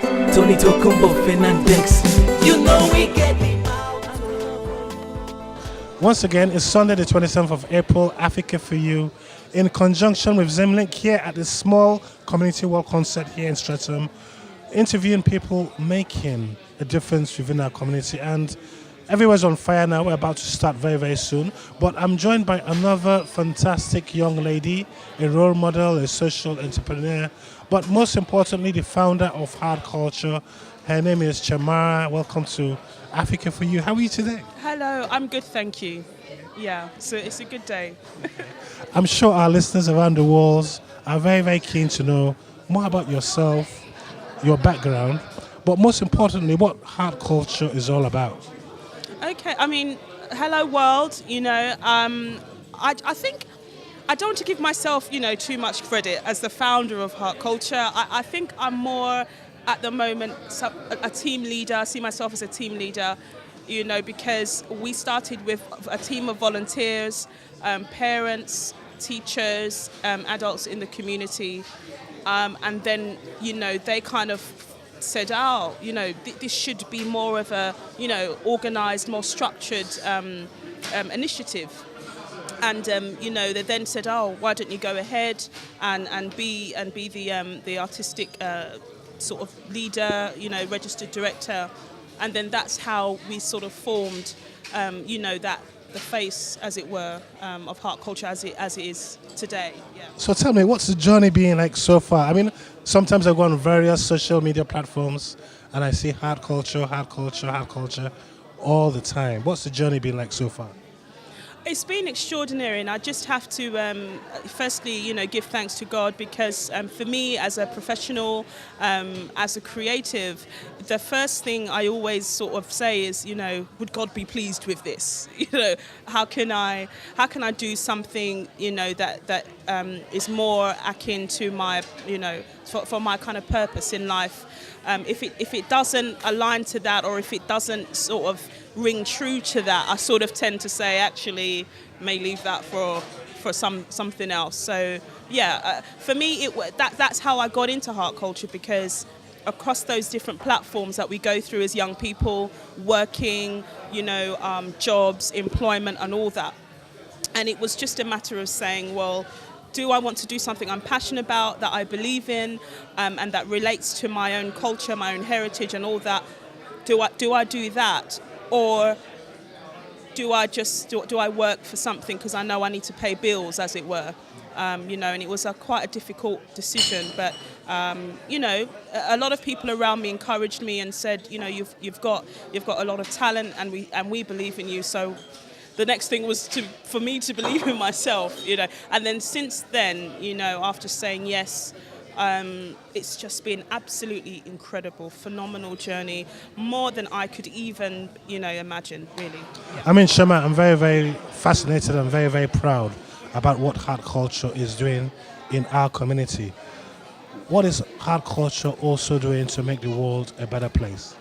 Tony Tokumbo Fernandez. You know we get him out. Once again, it's Sunday the 27th of April, Africa for You, in conjunction with Zemlink here at the small community world concert here in Streatham, interviewing people making a difference within our community. And everywhere's on fire now. We're about to start very, very soon. But I'm joined by another fantastic young lady, a role model, a social entrepreneur, but most importantly, the founder of Hart Culture. Her name is Chamara. Welcome to Africa for You. How are you today? Hello, I'm good, thank you. Yeah, so it's a good day. I'm sure our listeners around the world are very, very keen to know more about yourself, your background, but most importantly, what Hart Culture is all about. Okay, I mean, hello world, I think I don't want to give myself, too much credit as the founder of Hart Culture. I think I'm more at the moment a team leader. I see myself as a team leader, because we started with a team of volunteers, parents, teachers, adults in the community, and then, they kind of said, this should be more of a, organised, more structured initiative. And they then said, why don't you go ahead and be the artistic sort of leader, registered director, and then that's how we sort of formed, that the face, as it were, of Hart Culture as it is today. Yeah. So tell me, what's the journey been like so far? I mean, sometimes I go on various social media platforms and I see Hart Culture all the time. What's the journey been like so far? It's been extraordinary, and I just have to firstly, give thanks to God, because for me as a professional, as a creative, the first thing I always sort of say is, would God be pleased with this? How can I do something, that is more akin to my, for my kind of purpose in life. If it doesn't align to that, or if it doesn't sort of ring true to that, I sort of tend to say, actually, may leave that for something else. So yeah, for me, that's how I got into Hart Culture, because across those different platforms that we go through as young people, working, jobs, employment, and all that, and it was just a matter of saying, well, do I want to do something I'm passionate about, that I believe in, and that relates to my own culture, my own heritage, and all that? Do I do that, or do I work for something because I know I need to pay bills, as it were? And it was quite a difficult decision, but a lot of people around me encouraged me and said, you've got a lot of talent, and we believe in you. So the next thing was for me to believe in myself, and then since then, after saying yes, it's just been absolutely incredible, phenomenal journey, more than I could even, imagine, really. Yeah. I mean, Shema, I'm very, very fascinated and very, very proud about what Hart Culture is doing in our community. What is Hart Culture also doing to make the world a better place?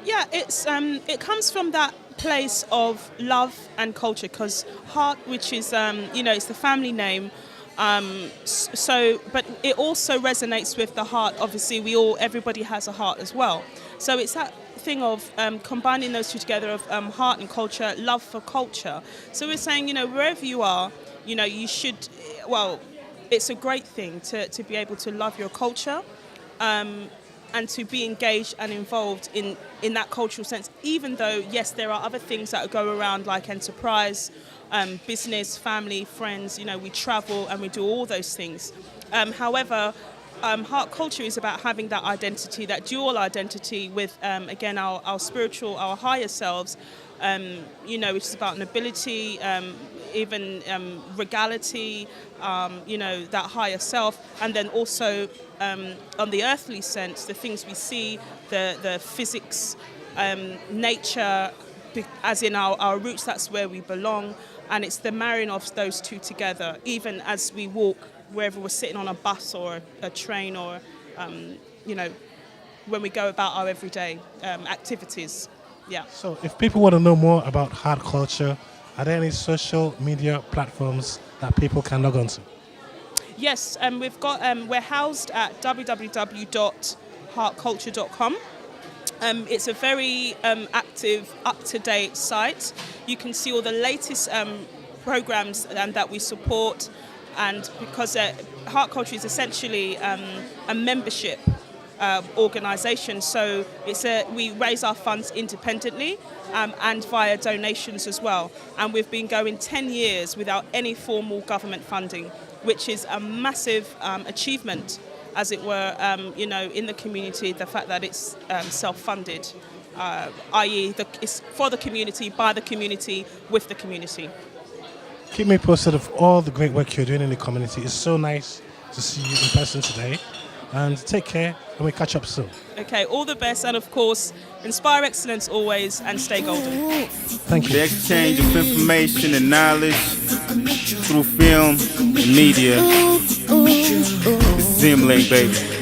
Yeah, it comes from that place of love and culture, because Hart, which is, it's the family name. But it also resonates with the heart. Obviously, everybody has a heart as well. So it's that thing of combining those two together, of heart and culture, love for culture. So we're saying, wherever you are, you should, it's a great thing to be able to love your culture, and to be engaged and involved in that cultural sense, even though, yes, there are other things that go around, like enterprise, business, family, friends, we travel and we do all those things. However, Hart Culture is about having that identity, that dual identity with, again, our spiritual, our higher selves, which is about nobility, even regality, that higher self, and then also on the earthly sense, the things we see, the physics, nature, as in our roots, that's where we belong. And it's the marrying of those two together, even as we walk, wherever we're sitting on a bus or a train, or, when we go about our everyday activities. Yeah. So if people want to know more about Hart Culture, are there any social media platforms that people can log on to? Yes, we've got, we're housed at www.hartculture.com. hartculture.com. It's a very active, up-to-date site. You can see all the latest programs that we support, and because Hart Culture is essentially a membership organisation, so we raise our funds independently and via donations as well. And we've been going 10 years without any formal government funding, which is a massive achievement, as it were, in the community, the fact that it's self-funded, i.e. it's for the community, by the community, with the community. Keep me posted of all the great work you're doing in the community. It's so nice to see you in person today. And take care, and we'll catch up soon. Okay, all the best, and of course, inspire excellence always, and stay golden. Thank you. The exchange of information and knowledge through film and media. It's Zimlink, baby.